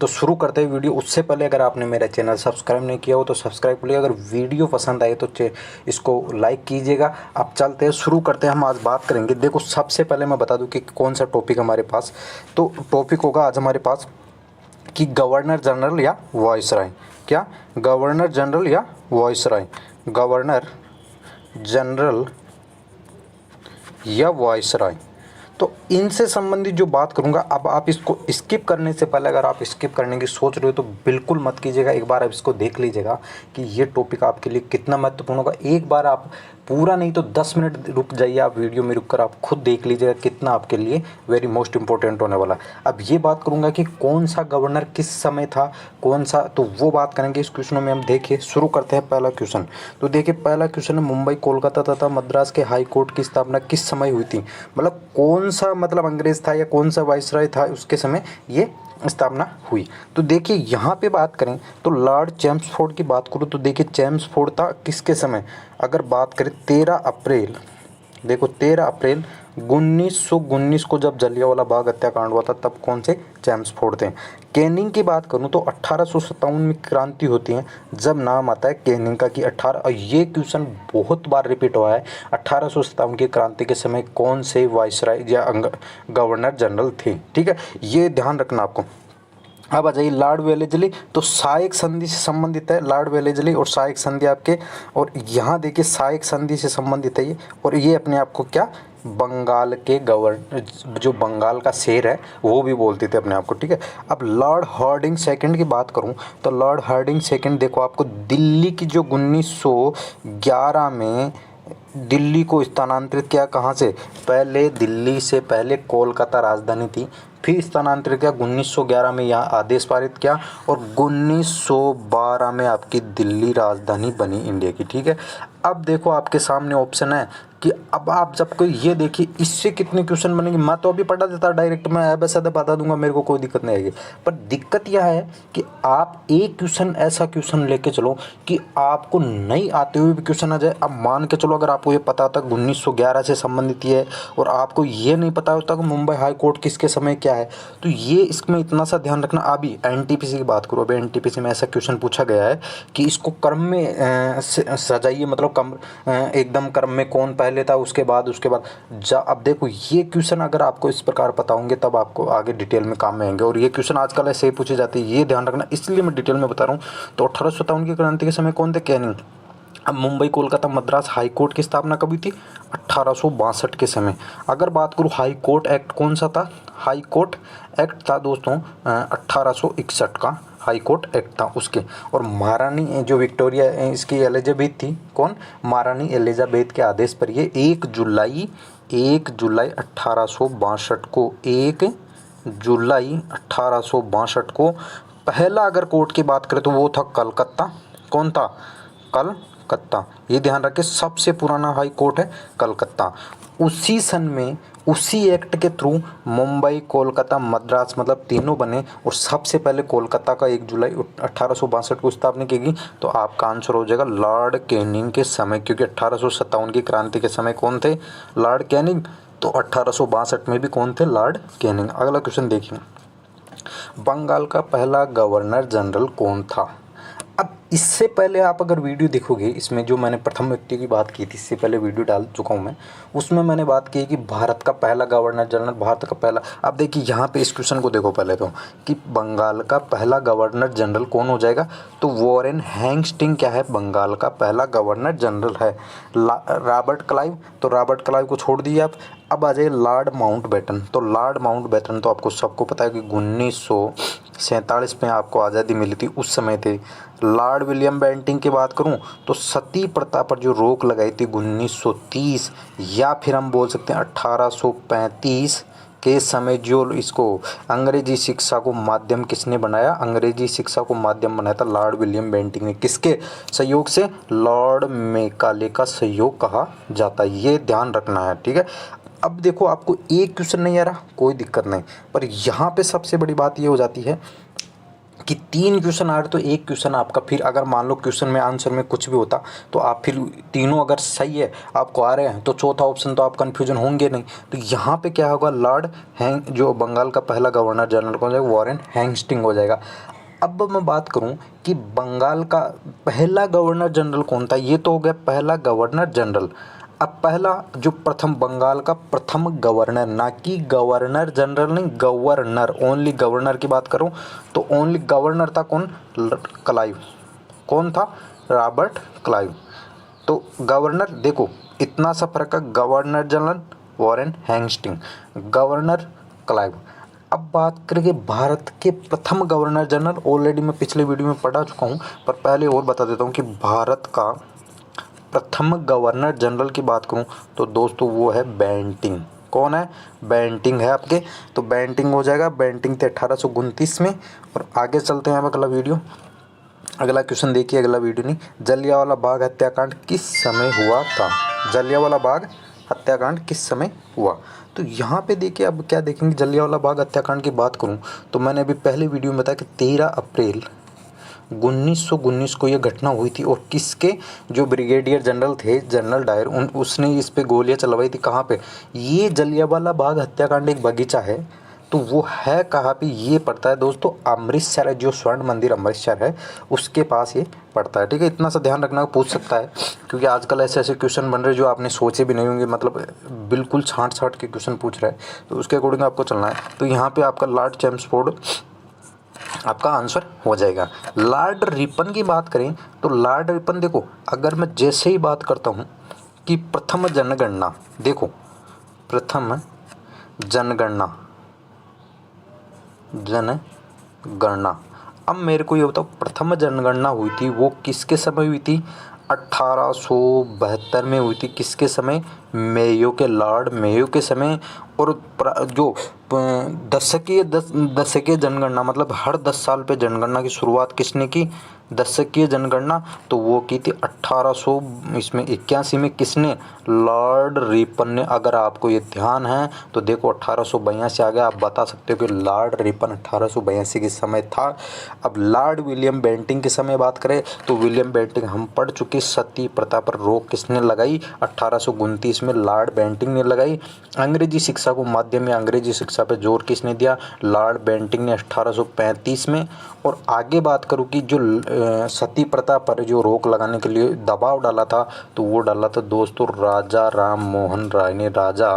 तो शुरू करते हैं वीडियो। उससे पहले अगर आपने मेरा चैनल सब्सक्राइब नहीं किया हो तो सब्सक्राइब कर लिया। अगर वीडियो पसंद आए तो इसको लाइक कीजिएगा। अब चलते हैं, शुरू करते हैं। हम आज बात करेंगे, देखो सबसे पहले मैं बता दूं कि कौन सा टॉपिक हमारे पास। तो टॉपिक होगा आज हमारे पास कि गवर्नर जनरल या वायसराय। क्या? गवर्नर जनरल या वायसराय। गवर्नर जनरल या वायसराय, तो इनसे संबंधित जो बात करूंगा। अब आप इसको स्किप करने से पहले, अगर आप स्किप करने की सोच रहे हो तो बिल्कुल मत कीजिएगा। एक बार आप इसको देख लीजिएगा कि ये टॉपिक आपके लिए कितना महत्वपूर्ण होगा। एक बार आप पूरा नहीं तो 10 मिनट रुक जाइए, आप वीडियो में रुक कर आप खुद देख लीजिएगा कितना आपके लिए वेरी मोस्ट इंपॉर्टेंट होने वाला। अब ये बात करूंगा कि कौन सा गवर्नर किस समय था, कौन सा, तो वो बात करेंगे इस क्वेश्चनों में। हम देखिए, शुरू करते हैं पहला क्वेश्चन। तो देखिए पहला क्वेश्चन है, मुंबई कोलकाता तथा मद्रास के हाई कोर्ट की स्थापना किस समय हुई थी। मतलब कौन सा, मतलब अंग्रेज था या कौन सा वाइसराय था उसके समय ये स्थापना हुई। तो देखिए यहाँ पे बात करें तो लॉर्ड चैम्सफोर्ड की बात करूँ तो देखिए चैम्सफोर्ड था किसके समय। अगर बात करें 13 अप्रैल, देखो 13 अप्रैल 1919 को जब जलियांवाला बाग हत्याकांड हुआ था तब कौन से चैम्सफोर्ड थे। कैनिंग की बात करूं तो 1857 में क्रांति होती है जब नाम आता है कैनिंग का कि 18, और ये क्वेश्चन बहुत बार रिपीट हुआ है। 1857 की क्रांति के समय कौन से वाइसराय या गवर्नर जनरल थे। ठीक है, ये ध्यान रखना आपको। अब आ जाइए लॉर्ड वेलेस्ली, तो साइक संधि से संबंधित है लॉर्ड वेलेस्ली और साइक संधि आपके, और यहाँ देखिए साइक संधि से संबंधित है ये, और ये अपने आप को क्या, बंगाल के गवर्नर, जो बंगाल का शेर है वो भी बोलते थे अपने आप को। ठीक है, अब लॉर्ड हार्डिंग सेकंड की बात करूं तो लॉर्ड हार्डिंग सेकंड, देखो आपको दिल्ली की जो 1911 में दिल्ली को स्थानांतरित किया, कहाँ से, पहले दिल्ली से पहले कोलकाता राजधानी थी, फिर स्थानांतरित किया 1911 में, यहाँ आदेश पारित किया, और 1912 में आपकी दिल्ली राजधानी बनी इंडिया की। ठीक है, अब देखो आपके सामने ऑप्शन है कि अब आप जब कोई, ये देखिए इससे कितने क्वेश्चन बनेंगे। मैं तो अभी पढ़ा देता डायरेक्ट, मैं ऐसा बता दूंगा, मेरे को कोई दिक्कत नहीं आएगी। पर दिक्कत यह है कि आप एक क्वेश्चन, ऐसा क्वेश्चन लेके चलो कि आपको नहीं आते हुए भी क्वेश्चन आ जाए। अब मान के चलो अगर आपको ये पता होता है 1911 से संबंधित ये है, और आपको ये नहीं पता होता कि मुंबई हाई कोर्ट किसके समय क्या है, तो ये इसमें इतना सा ध्यान रखना। अभी एनटीपीसी की बात करो, अभी एनटीपीसी में ऐसा क्वेश्चन पूछा गया है कि इसको क्रम में सजाइए, मतलब एकदम क्रम में कौन पहले था, उसके बाद अब देखो ये क्वेश्चन अगर आपको इस प्रकार पता होंगे तब आपको आगे डिटेल में काम में आएंगे। और ये क्वेश्चन आजकल ऐसे ही पूछे जाते हैं, ये ध्यान रखना, इसलिए मैं डिटेल में बता रहा हूँ। तो 1857 की क्रांति के समय कौन थे, कैनिंग। अब मुंबई कोलकाता मद्रास हाई कोर्ट की स्थापना कब हुई थी, 1862 के समय। अगर बात करूँ हाई कोर्ट एक्ट कौन सा था, हाई कोर्ट एक्ट था दोस्तों 1861 का हाई कोर्ट एक्ट था उसके। और महारानी जो विक्टोरिया, इसकी एलिजाबेथ थी, कौन, महारानी एलिजाबेथ के आदेश पर ये 1 जुलाई 1862 को, 1 जुलाई 1862 को पहला, अगर कोर्ट की बात करें तो वो था कलकत्ता। कौन था, कलकत्ता। ये ध्यान रखें, सबसे पुराना हाई कोर्ट है कलकत्ता। उसी सन में, उसी एक्ट के थ्रू मुंबई कोलकाता मद्रास, मतलब तीनों बने, और सबसे पहले कोलकाता का 1 जुलाई 1862 को स्थापना की गई। तो आपका आंसर हो जाएगा लॉर्ड कैनिंग के समय, क्योंकि 1857 की क्रांति के समय कौन थे, लॉर्ड कैनिंग। तो 1862 में भी कौन थे, लॉर्ड कैनिंग। अगला क्वेश्चन देखिए, बंगाल का पहला गवर्नर जनरल कौन था। अब इससे पहले आप अगर वीडियो देखोगे, इसमें जो मैंने प्रथम व्यक्ति की बात की थी, इससे पहले वीडियो डाल चुका हूँ मैं, उसमें मैंने बात की कि भारत का पहला गवर्नर जनरल, भारत का पहला। अब देखिए यहाँ पे इस क्वेश्चन को देखो पहले तो, कि बंगाल का पहला गवर्नर जनरल कौन हो जाएगा, तो वॉरेन हेस्टिंग्स क्या है, बंगाल का पहला गवर्नर जनरल है। रॉबर्ट क्लाइव, तो रॉबर्ट क्लाइव को छोड़ दीजिए आप। अब आ जाइए लॉर्ड माउंटबेटन, तो लॉर्ड माउंटबेटन तो आपको सबको पता है कि 1947 में आपको आज़ादी मिली थी, उस समय थे। लॉर्ड विलियम बेंटिंग की बात करूं तो सती प्रथा पर जो रोक लगाई थी 1930, या फिर हम बोल सकते हैं 1835 के समय, जो इसको अंग्रेजी शिक्षा को माध्यम किसने बनाया, अंग्रेजी शिक्षा को माध्यम बनाया था लॉर्ड विलियम बेंटिंग ने। किसके सहयोग से, लॉर्ड मेकाले का सहयोग कहा जाता है, ये ध्यान रखना है। ठीक है, अब देखो आपको एक क्वेश्चन नहीं आ रहा, कोई दिक्कत नहीं, पर यहाँ पे सबसे बड़ी बात ये हो जाती है कि 3 क्वेश्चन आ रहे तो एक क्वेश्चन आपका, फिर अगर मान लो क्वेश्चन में आंसर में कुछ भी होता तो आप फिर तीनों अगर सही है आपको आ रहे हैं तो चौथा ऑप्शन तो आप कन्फ्यूजन होंगे नहीं। तो यहाँ पे क्या होगा, लॉर्ड हैंग जो बंगाल का पहला गवर्नर जनरल कौन हो जाएगा, वॉरेन हेस्टिंग्स हो जाएगा। अब मैं बात करूं कि बंगाल का पहला गवर्नर जनरल कौन था, ये तो हो गया पहला गवर्नर जनरल। अब पहला जो प्रथम बंगाल का प्रथम गवर्नर, ना कि गवर्नर जनरल नहीं, गवर्नर, ओनली गवर्नर की बात करूं तो ओनली गवर्नर था कौन, क्लाइव। कौन था, रॉबर्ट क्लाइव। तो गवर्नर देखो इतना सा फर्क है, governor general Warren Hastings, governor Clive. अब बात करेंगे भारत के प्रथम गवर्नर जनरल, ऑलरेडी मैं पिछले वीडियो में पढ़ा चुका हूँ, पर पहले और बता देता हूँ कि भारत का प्रथम गवर्नर जनरल की बात करूं तो दोस्तों वो है बेंटिंग। कौन है, बेंटिंग है आपके। तो बेंटिंग हो जाएगा, बेंटिंग थे 1829 में। और आगे चलते हैं, अगला वीडियो, अगला क्वेश्चन देखिए, अगला वीडियो नहीं, जलियांवाला बाग हत्याकांड किस समय हुआ था, जलियांवाला बाग हत्याकांड किस समय हुआ। तो यहाँ पे देखिए, अब क्या देखेंगे, जलियांवाला बाग हत्याकांड की बात करूँ तो मैंने अभी पहले वीडियो में बताया कि 13 अप्रैल 1919 को ये घटना हुई थी। और किसके, जो ब्रिगेडियर जनरल थे, जनरल डायर, उसने इस पे गोलियां चलवाई थी। कहाँ पे, ये जलियांवाला बाग हत्याकांड एक बगीचा है, तो वो है कहाँ पे, ये पड़ता है दोस्तों अमृतसर है, जो स्वर्ण मंदिर अमृतसर है उसके पास ये पड़ता है। ठीक है, इतना सा ध्यान रखना, पूछ सकता है, क्योंकि आजकल ऐसे ऐसे क्वेश्चन बन रहे जो आपने सोचे भी नहीं होंगे, मतलब बिल्कुल छांट छांट के क्वेश्चन पूछ रहा है, तो उसके अकॉर्डिंग आपको चलना है। तो यहाँ पे आपका लॉर्ड चैम्सफोर्ड आपका आंसर हो जाएगा। लॉर्ड रिपन की बात करें तो लॉर्ड रिपन देखो, अगर मैं जैसे ही बात करता हूँ कि प्रथम जनगणना, देखो प्रथम जनगणना, जनगणना, अब मेरे को ये बताओ प्रथम जनगणना हुई थी वो किसके समय हुई थी, 1872 में हुई थी। किसके समय, मेयो के, लॉर्ड मेयो के समय। और जो दशकीय जनगणना, मतलब हर 10 साल पे जनगणना की शुरुआत किसने की, दशकीय जनगणना, तो वो की थी 1881 में। किसने, लॉर्ड रिपन ने। अगर आपको ये ध्यान है तो देखो 1882 आ गया, आप बता सकते हो कि लॉर्ड रिपन 1882 के समय था। अब लॉर्ड विलियम बेंटिंग के समय बात करें तो विलियम बेंटिंग हम पढ़ चुके, सती प्रथा पर रोक किसने लगाई, 1829 में लॉर्ड बेंटिंग ने लगाई। अंग्रेजी शिक्षा को माध्यम में अंग्रेजी शिक्षा पे जोर किसने दिया, लॉर्ड बेंटिंग ने 1835 में। और आगे बात करूँ कि जो सती प्रथा पर जो रोक लगाने के लिए दबाव डाला था तो वो डाला था दोस्तों राजा राम मोहन राय ने, राजा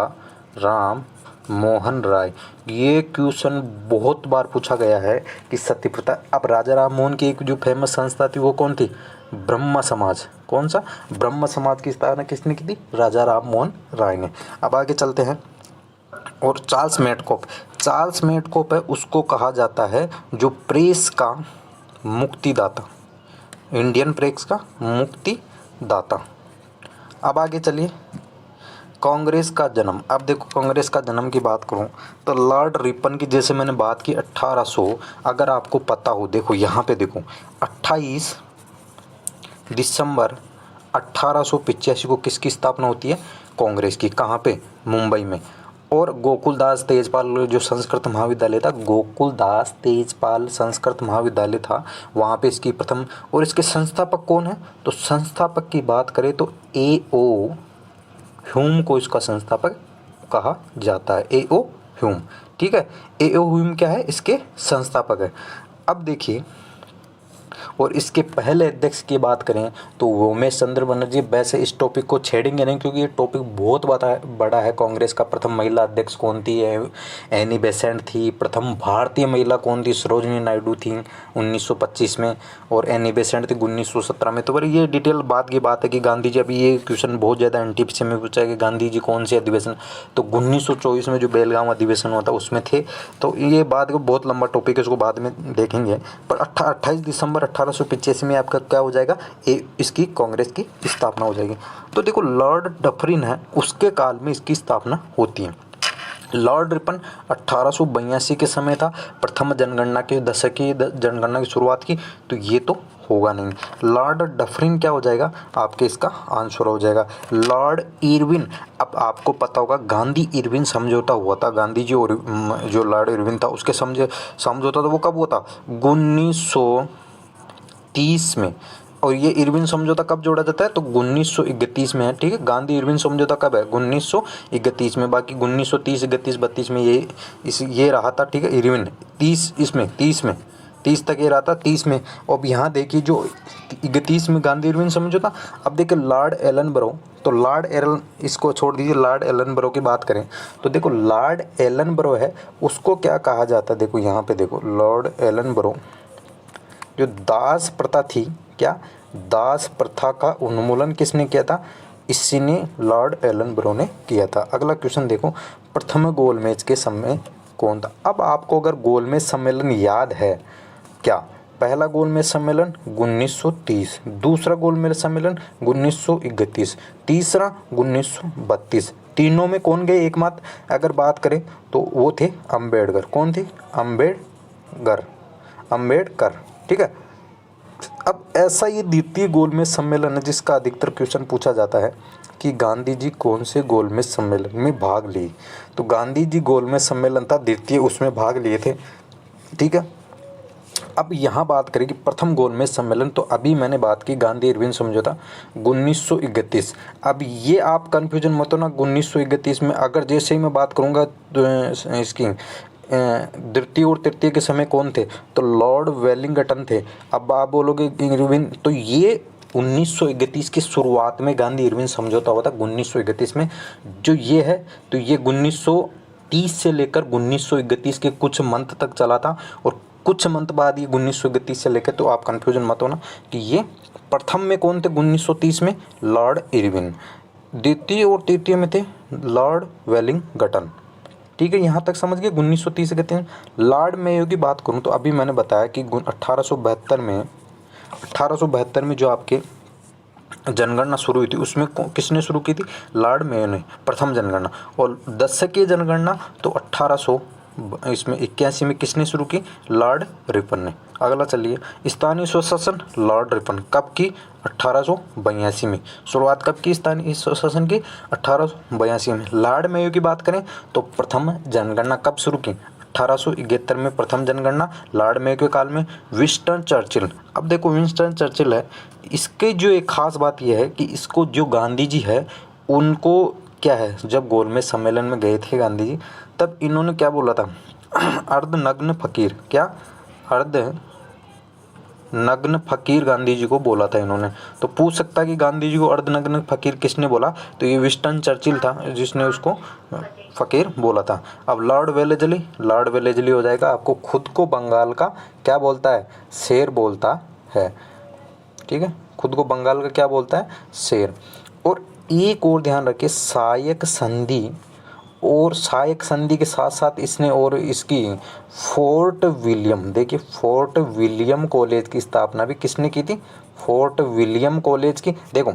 राम मोहन राय। ये क्वेश्चन बहुत बार पूछा गया है कि सती प्रथा, अब राजा राम मोहन की एक जो फेमस संस्था थी वो कौन थी, ब्रह्म समाज। कौन सा, ब्रह्म समाज की स्थापना किसने की थी, राजा राम मोहन राय ने। अब आगे चलते हैं। और चार्ल्स मेडकॉफ, चार्ल्स मेडकॉफ है, उसको कहा जाता है जो प्रेस का मुक्तिदाता, इंडियन प्रेस का मुक्तिदाता। अब आगे चलिए, कांग्रेस का जन्म। अब देखो कांग्रेस का जन्म की बात करूं तो लॉर्ड रिपन की, जैसे मैंने बात की 1800, अगर आपको पता हो, देखो यहाँ पे देखो 28 दिसंबर 1885 को किसकी स्थापना होती है, कांग्रेस की। कहाँ पे, मुंबई में। और गोकुलदास तेजपाल जो संस्कृत महाविद्यालय था, गोकुलदास तेजपाल संस्कृत महाविद्यालय था, वहाँ पे इसकी प्रथम। और इसके संस्थापक कौन है, तो संस्थापक की बात करें तो A.O. ह्यूम को इसका संस्थापक कहा जाता है, A.O. ह्यूम। ठीक है, A.O. ह्यूम क्या है, इसके संस्थापक है। अब देखिए, और इसके पहले अध्यक्ष की बात करें तो उमेश चंद्र बनर्जी। वैसे इस टॉपिक को छेड़ेंगे नहीं क्योंकि ये टॉपिक बहुत बड़ा है। कांग्रेस का प्रथम महिला अध्यक्ष कौन थी, एनी बेसेंट थी। प्रथम भारतीय महिला कौन थी, सरोजिनी नायडू थी 1925 में, और एनी बेसेंट थी 1917 में। तो पर ये डिटेल बाद की बात है कि गांधी जी, अभी ये क्वेश्चन बहुत ज़्यादा एनटीपीसी में पूछा है कि गांधी जी कौन से अधिवेशन, तो 1924 में जो बेलगाम अधिवेशन हुआ था उसमें थे। तो ये बात का बहुत लंबा टॉपिक है, उसको बाद में देखेंगे। पर 28 दिसंबर 1885 में आपका क्या हो जाएगा, इसकी कांग्रेस की स्थापना हो जाएगी। तो देखो लॉर्ड डफरिन है, उसके काल में इसकी स्थापना होती है। लॉर्ड रिपन 1882 के समय था, प्रथम जनगणना के दशक की जनगणना की शुरुआत की, तो ये तो होगा नहीं। लॉर्ड डफरिन क्या हो जाएगा आपके इसका आंसर हो जाएगा। लॉर्ड इरविन, अब आपको पता होगा गांधी इरविन समझौता हुआ था, गांधी जी और जो लॉर्ड इरविन था उसके समझौता था वो कब हुआ था 1930 में। और ये इरविन समझौता कब जोड़ा जाता है तो 1931 में है, ठीक है। गांधी इरविन समझौता कब है 1931 में, बाकी 1930 31 32 में ये रहा था, ठीक है। इरविन 30 तक ये रहा था 30 में। अब यहाँ देखिए जो 31 में गांधी इरविन समझौता। अब देखिए लॉर्ड एलन बरो, तो लॉर्ड एलन इसको छोड़ दीजिए, लॉर्ड एलन बरो की बात करें तो देखो लॉर्ड एलन बरो है उसको क्या कहा जाता है, देखो यहाँ पे देखो लॉर्ड एलन बरो जो दास प्रथा थी, क्या दास प्रथा का उन्मूलन किसने किया था, इसी ने लॉर्ड एलन बरो ने किया था। अगला क्वेश्चन देखो, प्रथम गोलमेज के समय कौन था। अब आपको अगर गोलमेज सम्मेलन याद है, क्या पहला गोलमेज सम्मेलन 1930, दूसरा गोलमेज सम्मेलन 1931, तीसरा 1932, तीनों में कौन गए एकमात्र अगर बात करें तो वो थे अम्बेडकर। कौन थे अम्बेडकर, ठीक है। अब ऐसा ये द्वितीय गोलमेज सम्मेलन है जिसका अधिकतर क्वेश्चन पूछा जाता है कि गांधी जी कौन से गोलमेज सम्मेलन में भाग लिए, तो गांधी जी गोलमेज सम्मेलन था द्वितीय, उसमें भाग लिए थे, ठीक है। अब यहाँ बात करें कि प्रथम गोलमेज सम्मेलन, तो अभी मैंने बात की गांधी इरविन समझौता 1931। अब ये आप कन्फ्यूजन मत हो ना 1931 में, अगर जैसे ही मैं बात करूँगा तो इसकी द्वितीय और तृतीय के समय कौन थे तो लॉर्ड वेलिंगटन थे। अब आप बोलोगे इरविन, तो ये 1931 की शुरुआत में गांधी इरविन समझौता हुआ था 1931 में, जो ये है तो ये 1930 से लेकर 1931 के कुछ मंथ तक चला था, और कुछ मंथ बाद ये 1931 से लेकर, तो आप कंफ्यूजन मत होना कि ये प्रथम में कौन थे 1930 में लॉर्ड इरविन, द्वितीय और तृतीय में थे लॉर्ड वेलिंगटन, ठीक है। यहाँ तक समझ गए 1930 कहते हैं। लॉर्ड मेयो की बात करूँ तो अभी मैंने बताया कि 1872 में जो आपके जनगणना शुरू हुई थी उसमें किसने शुरू की थी लॉर्ड मेयो ने प्रथम जनगणना, और दशकीय जनगणना तो 1881 में किसने शुरू की लॉर्ड रिपन ने। अगला चलिए, स्थानीय स्वशासन लॉर्ड रिपन कब की 1882 में, शुरुआत कब की स्थानीय स्वशासन की 1882 में। लॉर्ड मेयो की बात करें तो प्रथम जनगणना कब शुरू की 1871 में प्रथम जनगणना लॉर्ड मेयो के काल में। विंस्टन चर्चिल, अब देखो विंस्टन चर्चिल है, इसके जो एक खास बात यह है कि इसको जो गांधी जी है उनको क्या है, जब गोलमेज सम्मेलन में गए थे गांधी जी तब इन्होंने क्या बोला था अर्धनग्न फकीर, क्या अर्धनग्न फकीर गांधी जी को बोला था इन्होंने। तो पूछ सकता है कि गांधी जी को अर्धनग्न फकीर किसने बोला, तो ये विंस्टन चर्चिल था जिसने उसको फकीर बोला था। अब लॉर्ड वेलेजली हो जाएगा, आपको खुद को बंगाल का क्या बोलता है शेर बोलता है, ठीक है, खुद को बंगाल का क्या बोलता है शेर। और एक और ध्यान रखिए, सहायक संधि के साथ साथ इसने और इसकी फोर्ट विलियम, देखिए फोर्ट विलियम कॉलेज की स्थापना भी किसने की थी, फोर्ट विलियम कॉलेज की। देखो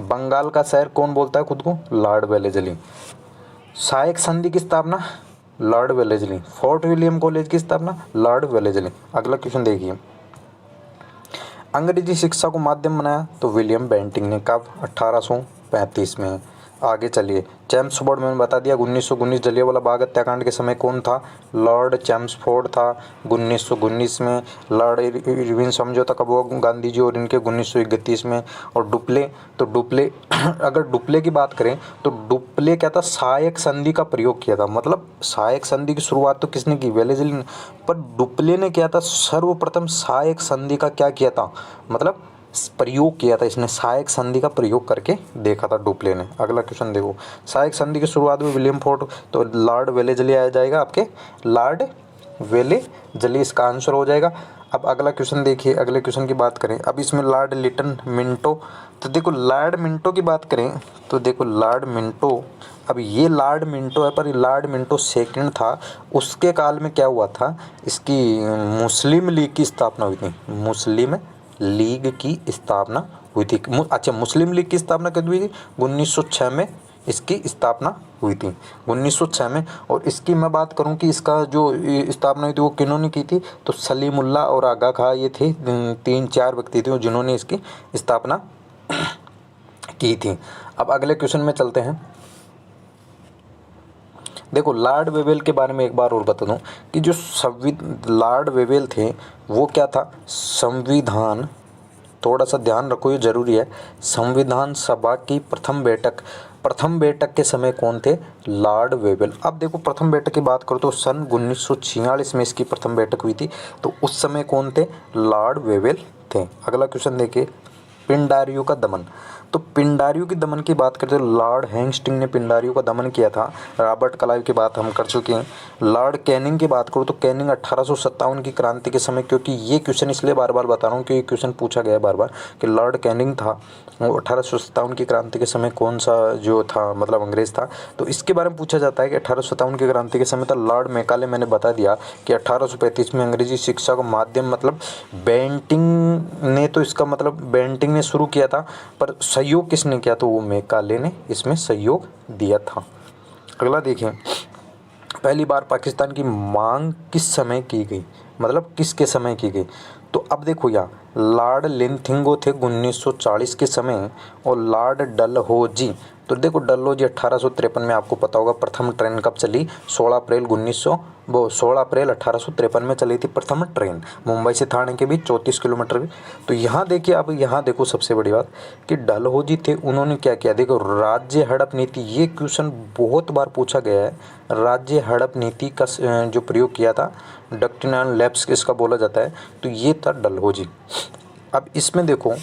बंगाल का शहर कौन बोलता है खुद को, लॉर्ड वेलेजली। सहायक संधि की स्थापना Lord Wellesley, fort William college की स्थापना लॉर्ड वेलेजली। अगला क्वेश्चन देखिए, अंग्रेजी शिक्षा को माध्यम बनाया तो विलियम बेंटिंग ने, कब 1835 में। आगे चलिए, चैम्सफोर्ड मैंने बता दिया 1919 जलियांवाला बाग हत्याकांड के समय कौन था, लॉर्ड चैम्सफोर्ड था 1919 में। लॉर्ड इरविन समझौता कब हुआ गांधी जी और इनके 1931 में। और डुप्ले अगर डुप्ले की बात करें तो डुप्ले क्या था, सहायक संधि का प्रयोग किया था, मतलब सहायक संधि की शुरुआत तो किसने की वेलेजली ने, पर डुप्ले ने किया था सर्वप्रथम सहायक संधि का क्या किया था, मतलब प्रयोग किया था, इसने सहायक संधि का प्रयोग करके देखा था डुप्ले ने। अगला क्वेश्चन देखो, सहायक संधि की शुरुआत में विलियम फोर्ड, तो लॉर्ड वेलेजली आ जाएगा आपके, लॉर्ड वेलेजली इसका आंसर हो जाएगा। अब अगला क्वेश्चन देखिए, अगले क्वेश्चन की बात करें, अब इसमें लॉर्ड लिटन मिंटो, तो देखो लॉर्ड मिंटो की बात करें तो देखो लॉर्ड मिंटो, अब ये लॉर्ड मिंटो है पर लॉर्ड मिंटो सेकंड था, उसके काल में क्या हुआ था, इसकी मुस्लिम लीग की स्थापना हुई थी, मुस्लिम लीग की स्थापना हुई थी। अच्छा, मुस्लिम लीग की स्थापना कब हुई थी 1906 में इसकी स्थापना हुई थी 1906 में। और इसकी मैं बात करूं कि इसका जो स्थापना हुई थी वो किन्होंने की थी, तो सलीमुल्लाह और आगा खां ये थे 3-4 व्यक्ति थे जिन्होंने इसकी स्थापना की थी। अब अगले क्वेश्चन में चलते हैं। देखो लॉर्ड वेवेल के बारे में एक बार और बता दूं कि जो लॉर्ड वेवेल थे वो क्या था, संविधान, थोड़ा सा ध्यान रखो ये जरूरी है, संविधान सभा की प्रथम बैठक के समय कौन थे, लॉर्ड वेवेल। अब देखो प्रथम बैठक की बात करो तो सन 1946 में इसकी प्रथम बैठक हुई थी, तो उस समय कौन थे, लॉर्ड वेवेल थे। अगला क्वेश्चन देखिए, पिंडारियों का दमन। तो पिंडारियों की दमन की बात करते हैं, लॉर्ड हेस्टिंग्स ने पिंडारियों का दमन किया था। रॉबर्ट क्लाइव की बात हम कर चुके हैं। लॉर्ड कैनिंग की बात करूँ तो कैनिंग 1857 की क्रांति के समय, क्योंकि ये क्वेश्चन इसलिए बार बार बता रहा हूँ क्योंकि क्वेश्चन पूछा गया है बार बार कि लॉर्ड कैनिंग था वो 1857 की क्रांति के समय कौन सा जो था मतलब अंग्रेज था, तो इसके बारे में पूछा जाता है कि 1857 की क्रांति के समय था लॉर्ड मैकाले। मैंने बता दिया कि 1835 में अंग्रेजी शिक्षा का माध्यम मतलब बेंटिंग ने, तो इसका मतलब बेंटिंग ने शुरू किया था, पर सहयोग किसने किया, तो वो मैकाले ने इसमें सहयोग दिया था। अगला देखिए, पहली बार पाकिस्तान की मांग किस समय की गई, मतलब किसके समय की गई, तो अब देखो यहाँ लॉर्ड लिंथिंगो थे 1940 के समय और लॉर्ड डलहौजी, तो देखो डलहौजी 1853 में, आपको पता होगा प्रथम ट्रेन कब चली, 16 अप्रैल 1853 में चली थी प्रथम ट्रेन, मुंबई से थाने के बीच 34 किलोमीटर की। तो यहाँ देखिए, अब यहाँ देखो सबसे बड़ी बात कि डलहौजी थे, उन्होंने क्या किया, देखो राज्य हड़प नीति, ये क्वेश्चन बहुत बार पूछा गया है, राज्य हड़प नीति का जो प्रयोग किया था, डक्टिनल लैप्स इसका बोला जाता है, तो ये था डलहौजी। अब इसमें देखो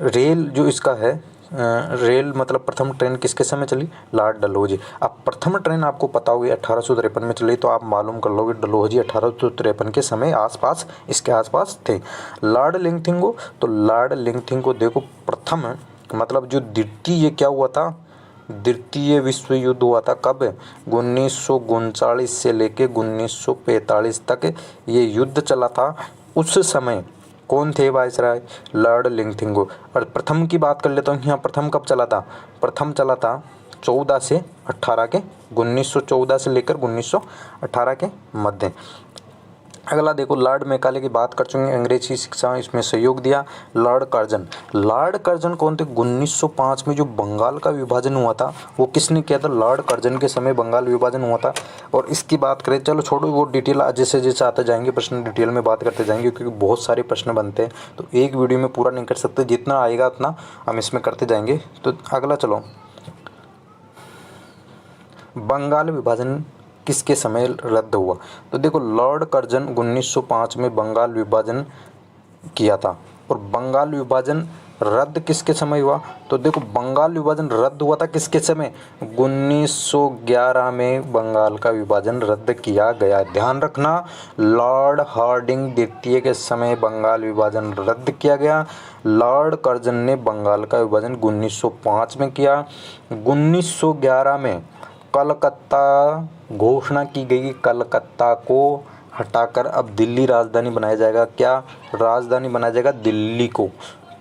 रेल जो इसका है, रेल मतलब प्रथम ट्रेन किसके समय चली, लॉर्ड डलहौजी। अब प्रथम ट्रेन आपको पता होगी 1853 में चली, तो आप मालूम कर लोगे डलहौजी 1853 के समय आसपास, इसके आसपास थे। लॉर्ड लिंथिंगो, तो लॉर्ड लिंथिंगो देखो प्रथम मतलब जो द्वितीय क्या हुआ था, द्वितीय विश्व युद्ध हुआ था कब, 1939 से लेके 1945 तक ये युद्ध चला था। उस समय कौन थे वायसराय, लॉर्ड लिंथिंगो। और प्रथम की बात कर लेता हूँ, यहाँ प्रथम कब चला था, प्रथम चला था 14 से 18 के, 1914 से लेकर 1918 के मध्य। अगला देखो लॉर्ड मैकाले की बात कर चुके हैं, अंग्रेजी शिक्षा इसमें सहयोग दिया। लॉर्ड कर्जन कौन थे, 1905 में जो बंगाल का विभाजन हुआ था वो किसने किया था, लॉर्ड कर्जन के समय बंगाल विभाजन हुआ था। और इसकी बात करें, चलो छोड़ो वो डिटेल, जैसे जैसे आते जाएंगे प्रश्न डिटेल में बात करते जाएंगे, क्योंकि बहुत सारे प्रश्न बनते हैं तो एक वीडियो में पूरा नहीं कर सकते, जितना आएगा उतना हम इसमें करते जाएंगे। तो अगला चलो, बंगाल विभाजन किसके समय रद्द हुआ, तो देखो लॉर्ड कर्जन 1905 में बंगाल विभाजन किया था। और बंगाल विभाजन रद्द किसके समय हुआ, तो देखो बंगाल विभाजन रद्द हुआ था किसके समय, 1911 में बंगाल का विभाजन रद्द किया गया। ध्यान रखना, लॉर्ड हार्डिंग द्वितीय के समय बंगाल विभाजन रद्द किया गया। लॉर्ड कर्जन ने बंगाल का विभाजन 1905 में किया। 1911 में कलकत्ता घोषणा की गई, कलकत्ता को हटाकर अब दिल्ली राजधानी बनाया जाएगा। क्या राजधानी बनाया जाएगा, दिल्ली को,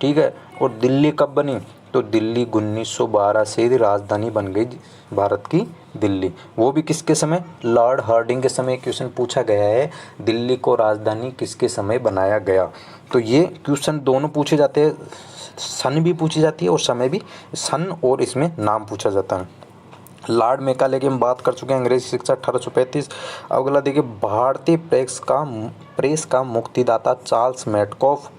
ठीक है। और दिल्ली कब बनी, तो दिल्ली 1912 से राजधानी बन गई भारत की दिल्ली, वो भी किसके समय, लॉर्ड हार्डिंग के समय। क्वेश्चन पूछा गया है दिल्ली को राजधानी किसके समय बनाया गया, तो ये क्वेश्चन दोनों पूछे जाते हैं, सन भी पूछी जाती है और समय भी, सन और इसमें नाम पूछा जाता है। लॉर्ड मैकाले की हम बात कर चुके हैं, अंग्रेजी शिक्षा 1835। अगला देखिए, भारतीय प्रेस का मुक्तिदाता चार्ल्स मैटकॉफ,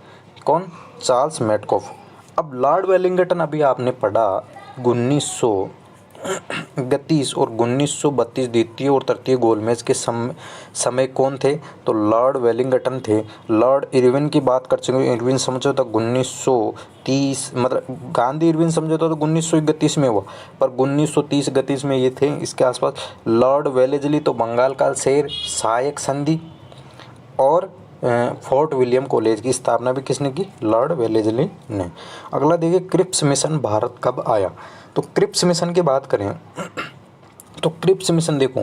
कौन, चार्ल्स मैटकॉफ। अब लॉर्ड वेलिंगटन अभी आपने पढ़ा 1931 और 1932 द्वितीय और तृतीय गोलमेज के समय कौन थे, तो लॉर्ड वेलिंगटन थे। लॉर्ड इरविन की बात कर चुके हैं, इरविन समझौता 1930, मतलब गांधी इरविन समझौता तो 1931 में हुआ, पर 1930-31 में ये थे इसके आसपास। लॉर्ड वेलेस्ली तो बंगाल का शेर, सहायक संधि और फोर्ट विलियम कॉलेज की स्थापना भी किसने की, लॉर्ड वेलेस्ली ने। अगला देखिए, क्रिप्स मिशन भारत कब आया, तो क्रिप्स मिशन की बात करें तो क्रिप्स मिशन देखो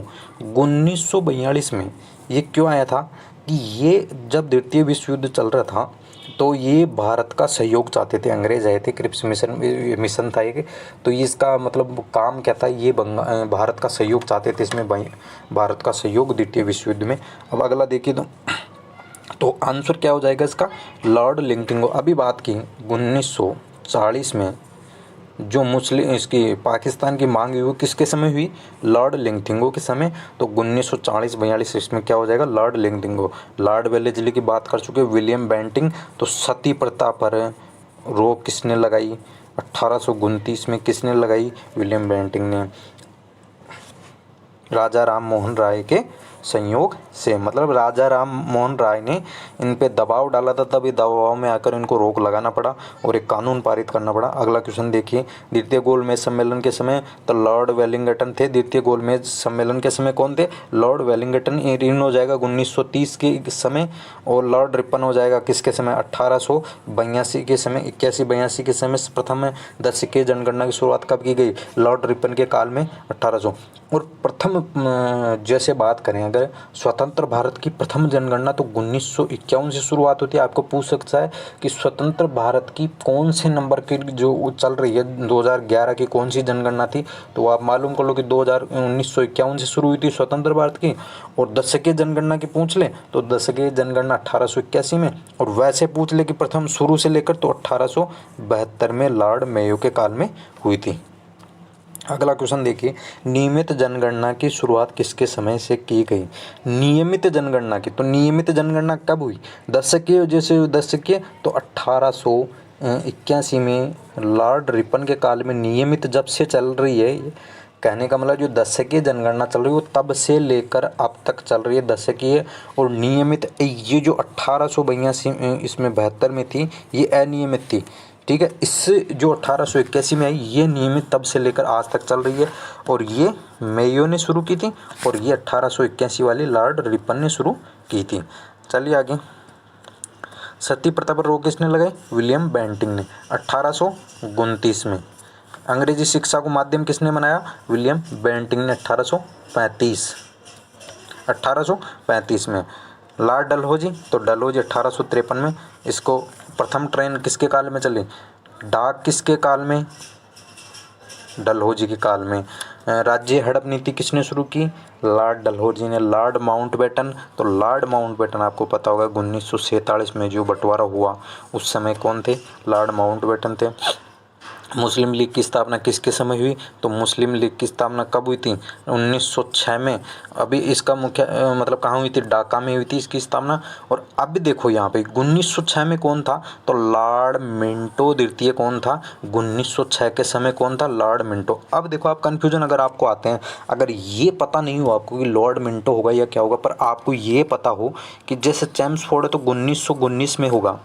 1942 में ये क्यों आया था, कि ये जब द्वितीय विश्व युद्ध चल रहा था तो ये भारत का सहयोग चाहते थे, अंग्रेज आए थे, क्रिप्स मिशन था ये। तो ये इसका मतलब काम क्या था, ये भारत का सहयोग चाहते थे, इसमें भारत का सहयोग द्वितीय विश्व युद्ध में। अब अगला देखिए तो आंसर क्या हो जाएगा इसका, लॉर्ड लिंकनगो। अभी बात की 1940 में जो मुस्लिम इसकी पाकिस्तान की मांग हुई वो किसके समय हुई, लॉर्ड लिंकनगो के समय। तो 1940-42 इसमें क्या हो जाएगा, लॉर्ड लिंकनगो। लॉर्ड वेलेस्ली की बात कर चुके, विलियम बेंटिंक। तो सती प्रथा पर रोक किसने लगाई, 1829 में किसने लगाई, विलियम बेंटिंक ने। राजा राम मोहन राय के संयोग से, मतलब राजा राम मोहन राय ने इन पे दबाव डाला था, तभी दबाव में आकर इनको रोक लगाना पड़ा और एक कानून पारित करना पड़ा। अगला क्वेश्चन देखिए, द्वितीय गोलमेज सम्मेलन के समय तो लॉर्ड वेलिंगटन थे। द्वितीय गोलमेज सम्मेलन के समय कौन थे, लॉर्ड वेलिंगटन। इन हो जाएगा 1930 के समय, और लॉर्ड रिपन हो जाएगा किसके समय, 1882 के समय, 81-82 के समय। प्रथम 10 सिक्के जनगणना की शुरुआत कब की गई, लॉर्ड रिपन के काल में, 1800। और प्रथम जैसे बात करें अगर स्वतंत्र भारत की प्रथम जनगणना तो 1951 से शुरुआत होती है। आपको पूछ सकता है कि स्वतंत्र भारत की कौन से नंबर की जो चल रही है, 2011 की कौन सी जनगणना थी, तो आप मालूम कर लो कि 1951 से शुरू हुई थी स्वतंत्र भारत की। और दशकीय जनगणना की पूछ ले तो दशकीय जनगणना 1881 में, और वैसे पूछ ले कि प्रथम शुरू से लेकर तो 1872 में लॉर्ड मेयो के काल में हुई थी। अगला क्वेश्चन देखिए, नियमित जनगणना की शुरुआत किसके समय से की गई, नियमित जनगणना की। तो नियमित जनगणना कब हुई, दशकीय, जैसे दशकीय तो 1881 में लॉर्ड रिपन के काल में। नियमित जब से चल रही है, कहने का मतलब जो दशकीय जनगणना चल रही है वो तब से लेकर अब तक चल रही है दशकीय। और नियमित ये जो 1882 इसमें 72 में थी, ये अनियमित थी, ठीक है। इससे जो 1881 में आई ये नियमित तब से लेकर आज तक चल रही है, और ये मेयो ने शुरू की थी, और ये 1881 वाली लॉर्ड रिपन ने शुरू की थी। चलिए आगे, सती प्रथा पर रोक किसने लगाई, विलियम बेंटिंक ने, 1829 में। अंग्रेजी शिक्षा को माध्यम किसने बनाया, विलियम बेंटिंक ने, 1835 में। लॉर्ड डलहौजी, तो डलहौजी 1853 में। इसको प्रथम ट्रेन किसके काल में चली, डाक किसके काल में, डलहौजी के काल में। राज्य हड़प नीति किसने शुरू की, लॉर्ड डलहौजी ने। लॉर्ड माउंटबेटन, तो लॉर्ड माउंटबेटन आपको पता होगा 1947 में जो बंटवारा हुआ उस समय कौन थे, लॉर्ड माउंटबेटन थे। मुस्लिम लीग की स्थापना किसके समय हुई, तो मुस्लिम लीग की स्थापना कब हुई थी, 1906 में। अभी इसका मुख्य मतलब कहाँ हुई थी, ढाका में हुई थी इसकी स्थापना। और अब देखो यहाँ पे 1906 में कौन था, तो लॉर्ड मिंटो द्वितीय कौन था, 1906 के समय कौन था, लॉर्ड मिंटो। अब देखो आप कन्फ्यूजन अगर आपको आते हैं, अगर ये पता नहीं हो आपको कि लॉर्ड मिंटो होगा या क्या होगा, पर आपको ये पता हो कि जैसे चैम्सफोर्ड है तो 1919 में होगा।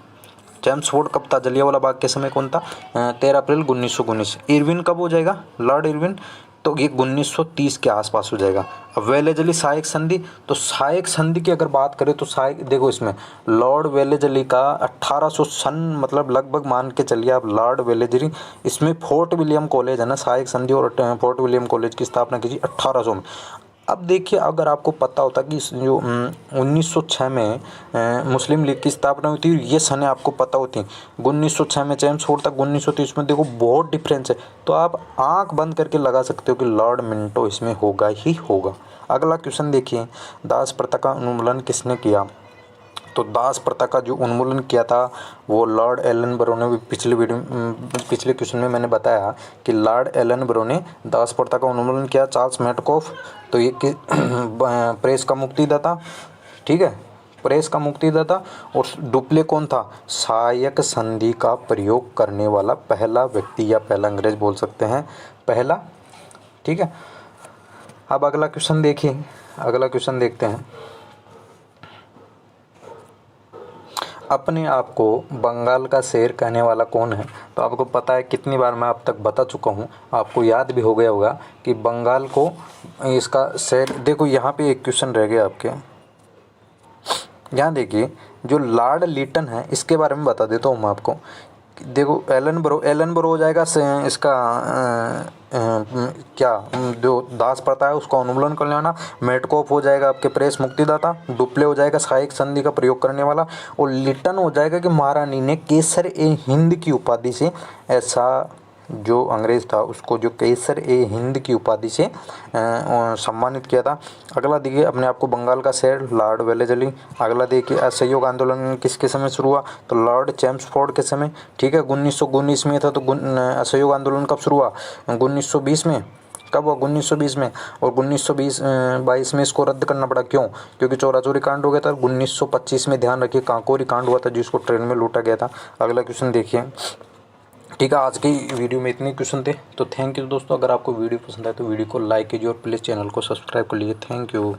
चैम्सफोर्ड कब था, जलियांवाला बाग के समय कौन था, 13 अप्रैल 1919। इरविन कब हो जाएगा, लॉर्ड इरविन, तो ये 1930 के आसपास हो जाएगा। अब वेलेजली सहायक संधि, तो सहायक संधि की अगर बात करें तो सहायक देखो इसमें लॉर्ड वेलेजली का 1800 सन, मतलब लगभग मान के चलिए आप लॉर्ड वेलेजली, इसमें फोर्ट विलियम कॉलेज है ना, सहायक संधि और फोर्ट विलियम कॉलेज की स्थापना की थी 1800 में। अब देखिए अगर आपको पता होता कि जो 1906 में मुस्लिम लीग की स्थापना हुई थी, ये सने आपको पता होती, 1906 में चैम्सफोर्ड तक, 1930 में, देखो बहुत डिफरेंस है। तो आप आंख बंद करके लगा सकते हो कि लॉर्ड मिंटो इसमें होगा ही होगा। अगला क्वेश्चन देखिए, दास प्रथा का उन्मूलन किसने किया, तो दास प्रथा का जो उन्मूलन किया था वो लॉर्ड एलन बरो ने। पिछले क्वेश्चन में मैंने बताया कि लॉर्ड एलन बरो ने दास प्रथा का उन्मूलन किया। चार्ल्स मेटकॉफ, तो ये प्रेस का मुक्तिदाता, ठीक है, प्रेस का मुक्तिदाता। और डुप्ले कौन था, सहायक संधि का प्रयोग करने वाला पहला व्यक्ति या पहला अंग्रेज बोल सकते हैं, पहला, ठीक है। अब अगला क्वेश्चन देखिए, अगला क्वेश्चन देखते हैं, अपने आप को बंगाल का शेर कहने वाला कौन है। तो आपको पता है कितनी बार मैं अब तक बता चुका हूँ, आपको याद भी हो गया होगा कि बंगाल को इसका शेर। देखो यहाँ पे एक क्वेश्चन रह गया आपके, यहाँ देखिए जो लॉर्ड लिटन है इसके बारे में बता देता हूँ मैं आपको। देखो एलन ब्रो हो जाएगा इसका क्या जो दास प्रथा है उसका उन्मूलन कर लेना। मेटकोफ हो जाएगा आपके प्रेस मुक्तिदाता। डुप्ले हो जाएगा सहायक संधि का प्रयोग करने वाला। और लिटन हो जाएगा कि महारानी ने केसर ए हिंद की उपाधि से, ऐसा जो अंग्रेज था उसको जो केसर ए हिंद की उपाधि से सम्मानित किया था। अगला देखिए अपने आप को बंगाल का शहर लॉर्ड वेलेस्ली। अगला देखिए असहयोग आंदोलन किसके समय शुरू हुआ, तो लॉर्ड चैम्सफोर्ड के समय। ठीक है, 1919 में था। तो असहयोग आंदोलन कब शुरू हुआ, 1920 में। कब हुआ, 1920 में। और 1922 में इसको रद्द करना पड़ा, क्यों, क्योंकि चोरा चोरी कांड हो गया था। 1925 में ध्यान रखिए कांकोरी कांड हुआ था जिसको ट्रेन में लूटा गया था। अगला क्वेश्चन देखिए। ठीक है, आज की वीडियो में इतने क्वेश्चन थे। तो थैंक यू दोस्तों, अगर आपको वीडियो पसंद आए तो वीडियो को लाइक कीजिए और प्लीज़ चैनल को सब्सक्राइब कर लीजिए। Thank you.